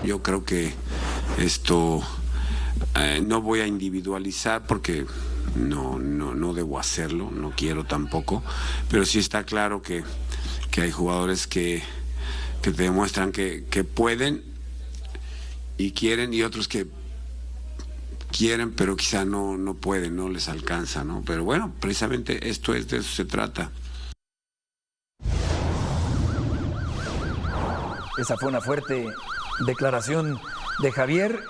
Yo creo que esto no voy a individualizar porque no debo hacerlo, no quiero tampoco, pero sí está claro que hay jugadores que te demuestran que pueden y quieren, y otros que quieren pero quizá no pueden, no les alcanza, ¿no? Pero bueno, precisamente de eso se trata. Esa fue una fuerte declaración de Javier,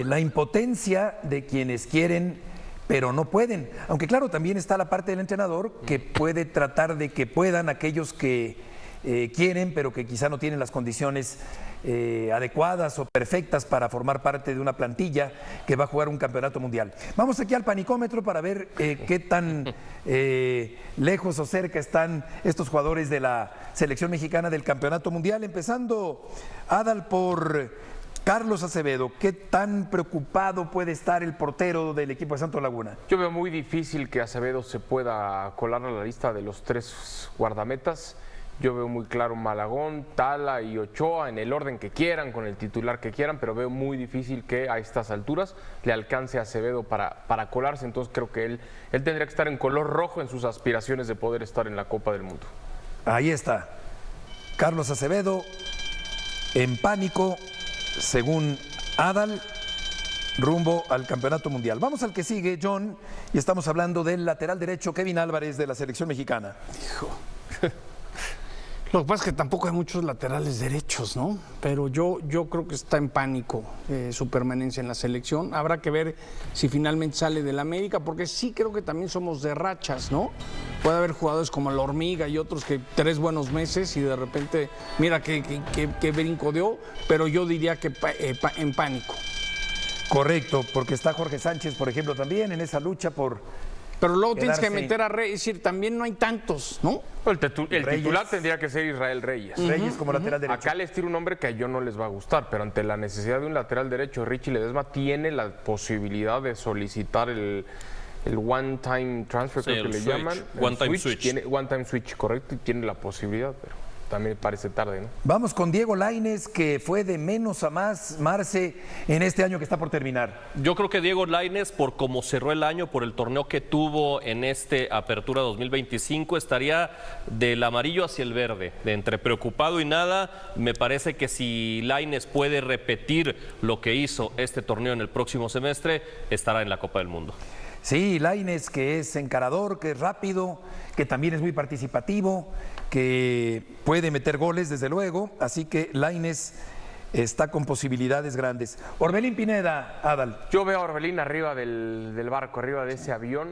la impotencia de quienes quieren pero no pueden, aunque claro, también está la parte del entrenador que puede tratar de que puedan aquellos que quieren pero que quizá no tienen las condiciones adecuadas o perfectas para formar parte de una plantilla que va a jugar un campeonato mundial. Vamos aquí al panicómetro para ver qué tan lejos o cerca están estos jugadores de la selección mexicana del campeonato mundial, empezando, Adal, por Carlos Acevedo. ¿Qué tan preocupado puede estar el portero del equipo de Santos Laguna? Yo veo muy difícil que Acevedo se pueda colar a la lista de los 3 guardametas. Yo veo muy claro Malagón, Tala y Ochoa en el orden que quieran, con el titular que quieran, pero veo muy difícil que a estas alturas le alcance a Acevedo para colarse. Entonces creo que él tendría que estar en color rojo en sus aspiraciones de poder estar en la Copa del Mundo. Ahí está, Carlos Acevedo en pánico, según Adal, rumbo al campeonato mundial. Vamos al que sigue, John, y estamos hablando del lateral derecho Kevin Álvarez de la selección mexicana. Hijo. Lo que pasa es que tampoco hay muchos laterales derechos, ¿no? Pero yo creo que está en pánico su permanencia en la selección. Habrá que ver si finalmente sale del América, porque sí creo que también somos de rachas, ¿no? Puede haber jugadores como la Hormiga y otros que 3 buenos meses y de repente, mira qué brinco dio, pero yo diría que en pánico. Correcto, porque está Jorge Sánchez, por ejemplo, también en esa lucha por... Pero luego tienes que meter a Reyes, es decir, también no hay tantos, ¿no? El titular tendría que ser Israel Reyes. Reyes como lateral derecho. Acá les tiro un nombre que a ellos no les va a gustar, pero ante la necesidad de un lateral derecho, Richie Ledesma tiene la posibilidad de solicitar el one-time transfer, sí, creo que le llaman. One-time switch. One-time switch, correcto, y tiene la posibilidad, pero también parece tarde, ¿no? Vamos con Diego Lainez, que fue de menos a más, Marce, en este año que está por terminar. Yo creo que Diego Lainez, por cómo cerró el año, por el torneo que tuvo en Apertura 2025, estaría del amarillo hacia el verde, de entre preocupado y nada. Me parece que si Lainez puede repetir lo que hizo este torneo en el próximo semestre, estará en la Copa del Mundo. Sí, Lainez, que es encarador, que es rápido, que también es muy participativo, que puede meter goles, desde luego, así que Lainez está con posibilidades grandes. Orbelín Pineda, Adal. Yo veo a Orbelín arriba del barco, arriba de ese avión,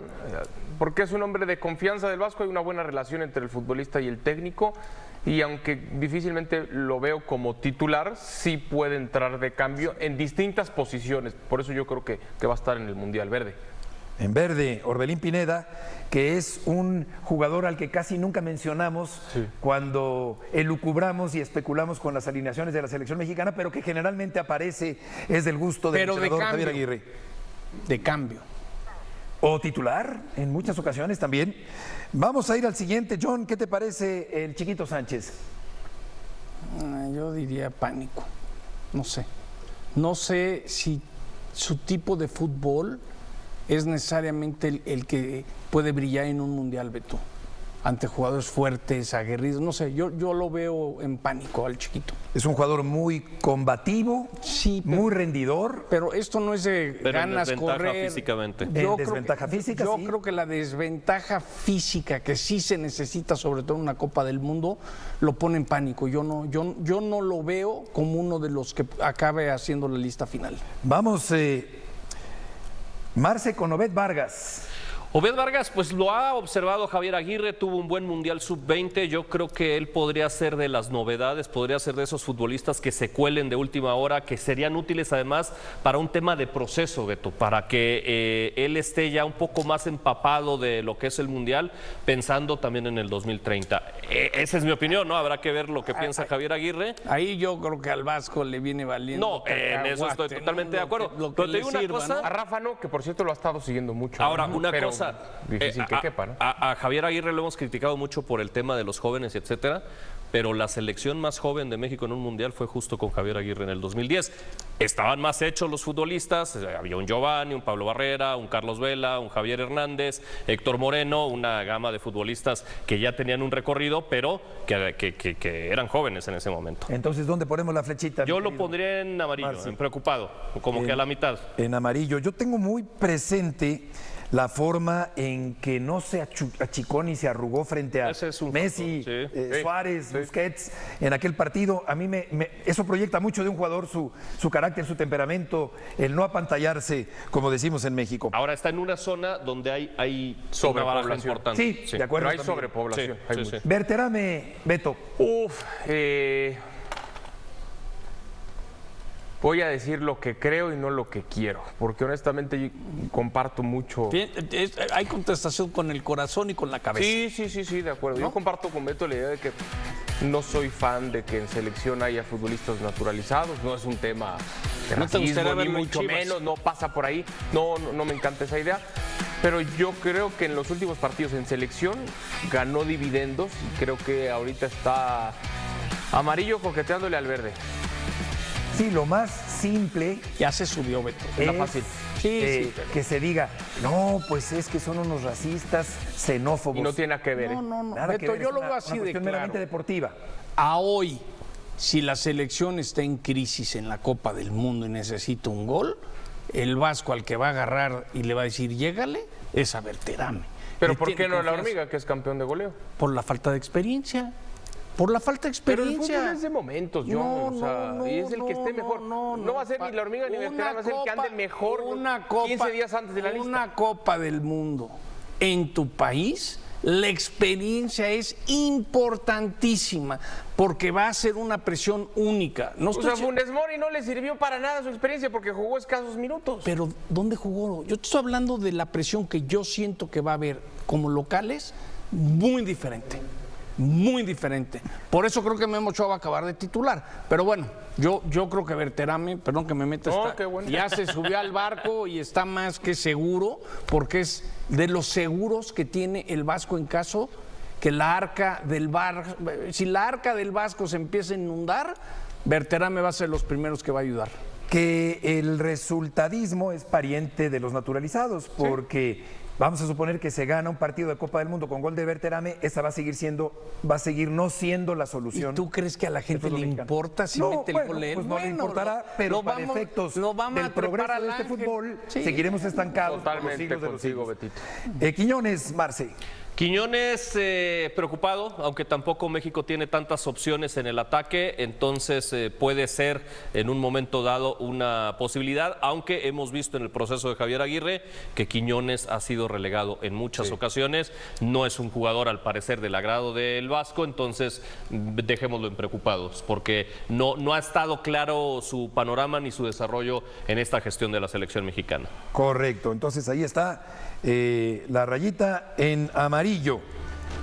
porque es un hombre de confianza del Vasco, hay una buena relación entre el futbolista y el técnico, y aunque difícilmente lo veo como titular, sí puede entrar de cambio en distintas posiciones, por eso yo creo que va a estar en el Mundial Verde. En verde, Orbelín Pineda, que es un jugador al que casi nunca mencionamos cuando elucubramos y especulamos con las alineaciones de la selección mexicana, pero que generalmente aparece, es del gusto del entrenador Javier Aguirre. De cambio. O titular, en muchas ocasiones también. Vamos a ir al siguiente, John, ¿qué te parece el Chiquito Sánchez? Yo diría pánico, no sé. No sé si su tipo de fútbol es necesariamente el que puede brillar en un mundial, Beto, ante jugadores fuertes, aguerridos, no sé, yo lo veo en pánico al Chiquito. Es un jugador muy combativo, sí, muy rendidor. Pero esto no es de ganas correr. Físicamente. Desventaja física, yo sí. creo que la desventaja física que sí se necesita, sobre todo en una Copa del Mundo, lo pone en pánico. Yo no lo veo como uno de los que acabe haciendo la lista final. Vamos, Marce, con Obed Vargas. Obed Vargas, pues lo ha observado Javier Aguirre, tuvo un buen Mundial Sub-20, yo creo que él podría ser de las novedades, podría ser de esos futbolistas que se cuelen de última hora, que serían útiles además para un tema de proceso, Beto, para que él esté ya un poco más empapado de lo que es el Mundial, pensando también en el 2030. Esa es mi opinión, ¿no? Habrá que ver lo que piensa Javier Aguirre. Ahí yo creo que al Vasco le viene valiendo. No, en eso estoy totalmente de acuerdo. Pero te digo una cosa, a Rafa no, que por cierto lo ha estado siguiendo mucho. Ahora, una cosa, difícil que quepa, ¿no? A Javier Aguirre lo hemos criticado mucho por el tema de los jóvenes, etcétera. pero la selección más joven de México en un mundial fue justo con Javier Aguirre en el 2010. Estaban más hechos los futbolistas, había un Giovanni, un Pablo Barrera, un Carlos Vela, un Javier Hernández, Héctor Moreno, una gama de futbolistas que ya tenían un recorrido, pero que eran jóvenes en ese momento. Entonces, ¿dónde ponemos la flechita? Yo lo pondría en amarillo, Marci. en preocupado, como que a la mitad. En amarillo. Yo tengo muy presente la forma en que no se achicó ni se arrugó frente a Ese es un Messi, factor, sí. Suárez, Busquets en aquel partido. A mí eso proyecta mucho de un jugador, su carácter, su temperamento, el no apantallarse, como decimos en México. Ahora está en una zona donde hay una baraja Sobrepoblación. importante. Sí, de acuerdo. Pero hay también. sobrepoblación. Sí, hay sí, mucho. sí. Berterame, Beto. Voy a decir lo que creo y no lo que quiero, porque honestamente yo comparto mucho. Bien, hay contestación con el corazón y con la cabeza. Sí, de acuerdo. Yo comparto con Beto la idea de que no soy fan de que en selección haya futbolistas naturalizados, no es un tema de ¿No te racismo, gustaría ni verlo en mucho Chivas? menos, no pasa por ahí, no me encanta esa idea, pero yo creo que en los últimos partidos en selección ganó dividendos y creo que ahorita está amarillo coqueteándole al verde. Sí, lo más simple Ya se subió, Beto. es fácil. Sí, que se diga, no, pues es que son unos racistas, xenófobos. Y no tiene nada que ver. No. Nada que Beto, ver, yo es lo una- veo así una de cuestión claro. meramente deportiva. A hoy, si la selección está en crisis en la Copa del Mundo y necesita un gol, el Vasco al que va a agarrar y le va a decir, llégale, es a Berterame. Pero Le ¿por tiene qué no la confianza. hormiga, que es campeón de goleo? Por la falta de experiencia. Por la falta de Pero el experiencia. fútbol es de momentos, John, o sea, y es el que esté mejor. No va a ser ni la hormiga ni Berterame, va a ser el que ande mejor una copa, 15 días antes de la lista. Una Copa del Mundo en tu país, la experiencia es importantísima porque va a ser una presión única. No O estoy sea, diciendo- Funes Mori no le sirvió para nada su experiencia porque jugó escasos minutos. Pero ¿dónde jugó? Yo te estoy hablando de la presión que yo siento que va a haber como locales, muy diferente. Muy diferente. Por eso creo que Memo Ochoa va a acabar de titular. Pero bueno, yo creo que Berterame, perdón que me meta, No, qué bueno. ya se subió al barco y está más que seguro, porque es de los seguros que tiene el Vasco en caso que la arca del si la arca del Vasco se empieza a inundar, Berterame va a ser los primeros que va a ayudar. Que el resultadismo es pariente de los naturalizados, porque vamos a suponer que se gana un partido de Copa del Mundo con gol de Berterame, esa va a seguir no siendo la ¿Y solución. tú crees que a la gente fútbol le mexicano. importa si No, mete el bueno, gol él? pues no le Bueno, importará, pero para efectos lo vamos del a trepar progreso al de este ángel. fútbol, Sí. seguiremos estancados por los Totalmente siglos de los contigo, siglos. Betito. Quiñones, Marce. Quiñones preocupado, aunque tampoco México tiene tantas opciones en el ataque, entonces puede ser en un momento dado una posibilidad, aunque hemos visto en el proceso de Javier Aguirre que Quiñones ha sido relegado en muchas ocasiones, no es un jugador al parecer del agrado del Vasco, entonces dejémoslo en preocupados, porque no ha estado claro su panorama ni su desarrollo en esta gestión de la selección mexicana. Correcto, entonces ahí está la rayita en amarillo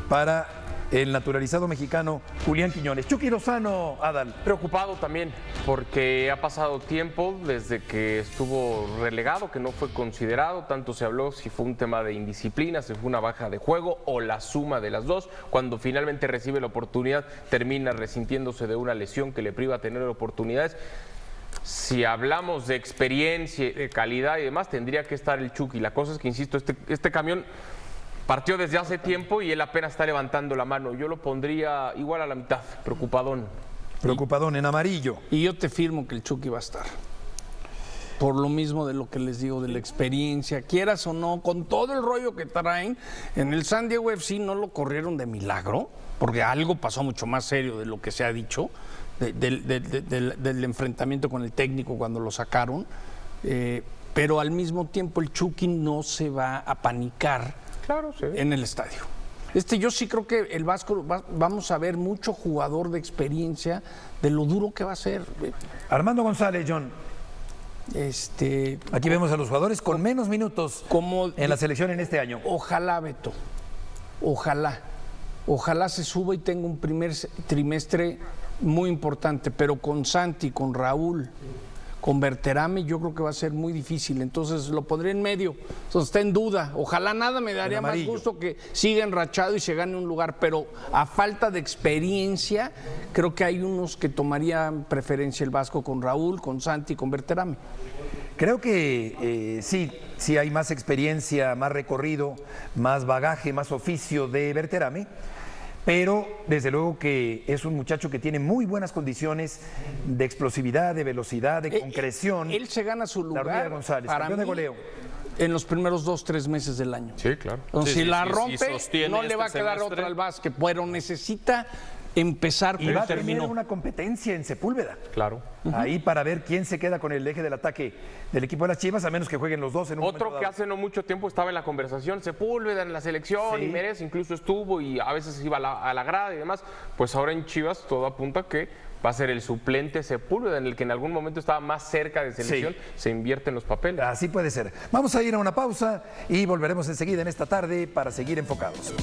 para el naturalizado mexicano Julián Quiñones. Chucky Lozano, Adal. Preocupado también, porque ha pasado tiempo desde que estuvo relegado, que no fue considerado, tanto se habló si fue un tema de indisciplina, si fue una baja de juego o la suma de las dos. Cuando finalmente recibe la oportunidad, termina resintiéndose de una lesión que le priva a tener oportunidades. Si hablamos de experiencia, de calidad y demás, tendría que estar el Chucky. La cosa es que, insisto, este camión partió desde hace tiempo y él apenas está levantando la mano. Yo lo pondría igual a la mitad, preocupadón. Preocupadón en amarillo. Y yo te firmo que el Chucky va a estar. Por lo mismo de lo que les digo, de la experiencia, quieras o no, con todo el rollo que traen, en el San Diego FC no lo corrieron de milagro, porque algo pasó mucho más serio de lo que se ha dicho, del enfrentamiento con el técnico cuando lo sacaron, pero al mismo tiempo el Chucky no se va a panicar en el estadio. Yo sí creo que el Vasco vamos a ver mucho jugador de experiencia de lo duro que va a ser. Armando González, John. Aquí vemos a los jugadores con menos minutos en la selección en este año. Ojalá, Beto, ojalá se suba y tenga un primer trimestre muy importante, pero con Santi, con Raúl, con Berterame, yo creo que va a ser muy difícil. Entonces lo pondré en medio. Entonces está en duda. Ojalá nada, me daría más gusto que siga enrachado y se gane un lugar, pero a falta de experiencia, creo que hay unos que tomarían preferencia el Vasco con Raúl, con Santi, con Berterame. Creo que sí hay más experiencia, más recorrido, más bagaje, más oficio de Berterame. Pero desde luego que es un muchacho que tiene muy buenas condiciones de explosividad, de velocidad, de concreción. Él se gana su lugar, González, para campeón de mí, goleo, en los primeros 2-3 meses del año. Sí, claro. Entonces, Sí, si sí, la sí, rompe, sí, no le va a quedar semestre. otra al básquet, pero necesita empezar y como va a tener terminó. una competencia en Sepúlveda. Claro. Ahí para ver quién se queda con el eje del ataque del equipo de las Chivas, a menos que jueguen los dos en un Otro momento que dado. hace no mucho tiempo estaba en la conversación, Sepúlveda en la selección, Sí. y Mérez incluso estuvo y a veces iba a la grada y demás. Pues ahora en Chivas todo apunta que va a ser el suplente Sepúlveda, en el que en algún momento estaba más cerca de selección, se invierten los papeles. Así puede ser. Vamos a ir a una pausa y volveremos enseguida en esta tarde para seguir enfocados.